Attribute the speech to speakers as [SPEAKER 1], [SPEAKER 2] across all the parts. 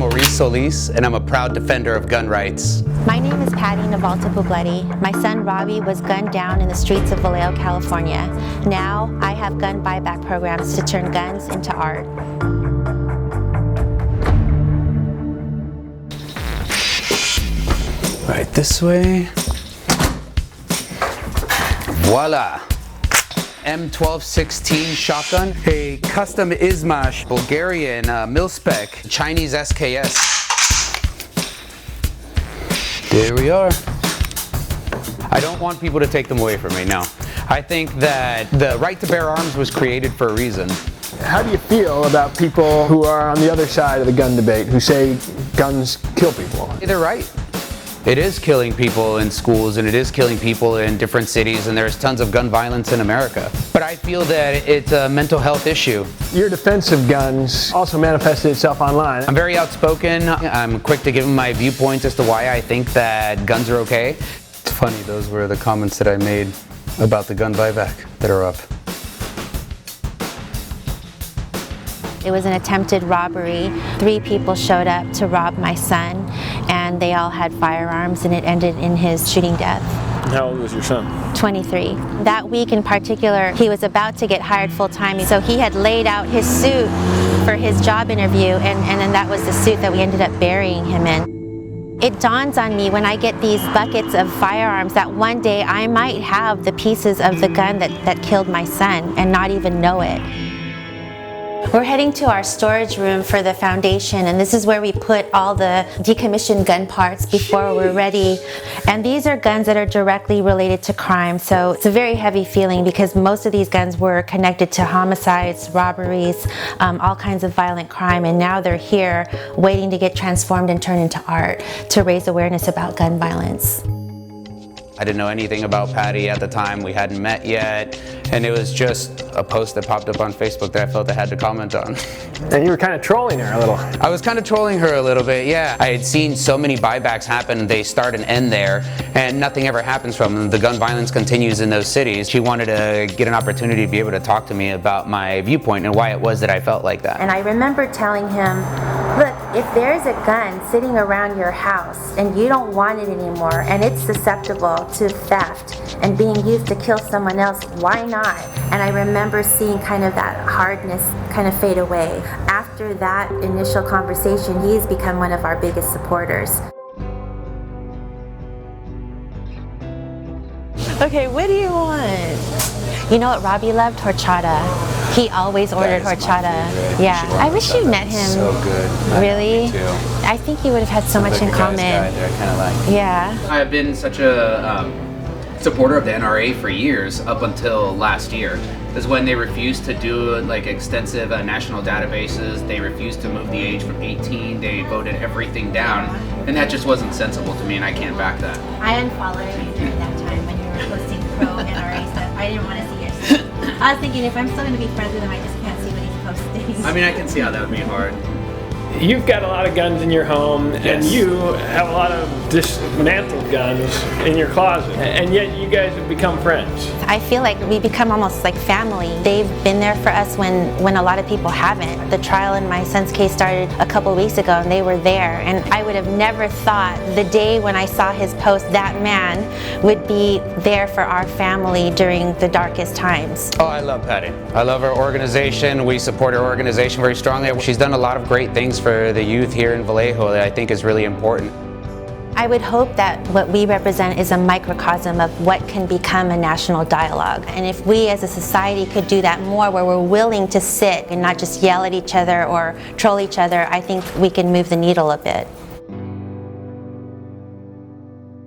[SPEAKER 1] Maurice, and I'm a proud defender of gun rights.
[SPEAKER 2] My name is Pati. My son Robbie was gunned down in the streets of Vallejo, California. Now I have gun buyback programs to turn guns into art.
[SPEAKER 1] Right this way. Voila! M1216 shotgun, a custom Izmash, Bulgarian mil-spec, Chinese SKS. There we are. I don't want people to take them away from me, no. I think that the right to bear arms was created for a reason.
[SPEAKER 3] How do you feel about people who are on the other side of the gun debate, who say guns kill people?
[SPEAKER 1] They're right. It is killing people in schools, and it is killing people in different cities, and there's tons of gun violence in America. But I feel that it's a mental health issue.
[SPEAKER 3] Your defense of guns also manifested itself online.
[SPEAKER 1] I'm very outspoken. I'm quick to give my viewpoints as to why I think that guns are okay. It's funny, those were the comments that I made about the gun buyback that are up.
[SPEAKER 2] It was an attempted robbery. 3 people showed up to rob my son, and they all had firearms, and it ended in his shooting death.
[SPEAKER 3] How old was your son?
[SPEAKER 2] 23. That week in particular, he was about to get hired full-time, so he had laid out his suit for his job interview, and then that was the suit that we ended up burying him in. It dawns on me when I get these buckets of firearms that one day I might have the pieces of the gun that killed my son and not even know it. We're heading to our storage room for the foundation, and this is where we put all the decommissioned gun parts before we're ready. And these are guns that are directly related to crime, so it's a very heavy feeling because most of these guns were connected to homicides, robberies, all kinds of violent crime, and now they're here waiting to get transformed and turned into art to raise awareness about gun violence.
[SPEAKER 1] I didn't know anything about Pati at the time. We hadn't met yet, and it was just a post that popped up on Facebook that I felt I had to comment on.
[SPEAKER 3] And you were kind of trolling her a little.
[SPEAKER 1] I was kind of trolling her a little bit, yeah. I had seen so many buybacks happen, they start and end there, and nothing ever happens from them. The gun violence continues in those cities. She wanted to get an opportunity to be able to talk to me about my viewpoint and why it was that I felt like that.
[SPEAKER 2] And I remember telling him, look, if there's a gun sitting around your house and you don't want it anymore and it's susceptible to theft and being used to kill someone else, why not? And I remember seeing kind of that hardness kind of fade away. After that initial conversation, he's become one of our biggest supporters. Okay, what do you want? You know what Robbie loved? Horchata. He always ordered horchata. Yeah, I wish you met him.
[SPEAKER 1] So good.
[SPEAKER 2] Really? I think you would have had so much in common.
[SPEAKER 1] I kind of like.
[SPEAKER 2] Yeah.
[SPEAKER 1] I've been such a supporter of the NRA for years, up until last year. Is when they refused to do like extensive national databases. They refused to move the age from 18. They voted everything down, and that just wasn't sensible to me, and I can't back that.
[SPEAKER 2] I unfollowed you during that time when you were posting pro NRA stuff. I didn't want to see your stuff. I was thinking if I'm still going to be friends with him, I just can't see what he's posting.
[SPEAKER 1] I mean, I can see how that would be hard.
[SPEAKER 3] You've got a lot of guns in your home,
[SPEAKER 1] yes.
[SPEAKER 3] And you have a lot of dismantled guns in your closet, and yet you guys have become friends.
[SPEAKER 2] I feel like we become almost like family. They've been there for us when a lot of people haven't. The trial in my son's case started a couple weeks ago, and they were there, and I would have never thought the day when I saw his post, that man would be there for our family during the darkest times.
[SPEAKER 1] Oh, I love Pati. I love her organization. We support her organization very strongly. She's done a lot of great things for the youth here in Vallejo that I think is really important.
[SPEAKER 2] I would hope that what we represent is a microcosm of what can become a national dialogue. And if we as a society could do that more, where we're willing to sit and not just yell at each other or troll each other, I think we can move the needle a bit.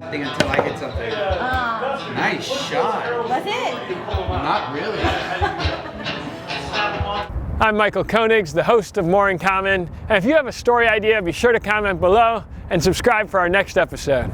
[SPEAKER 1] I think until I get something. Nice shot.
[SPEAKER 2] Was it?
[SPEAKER 1] Not really.
[SPEAKER 3] I'm Michael Koenigs, the host of More in Common, and if you have a story idea, be sure to comment below and subscribe for our next episode.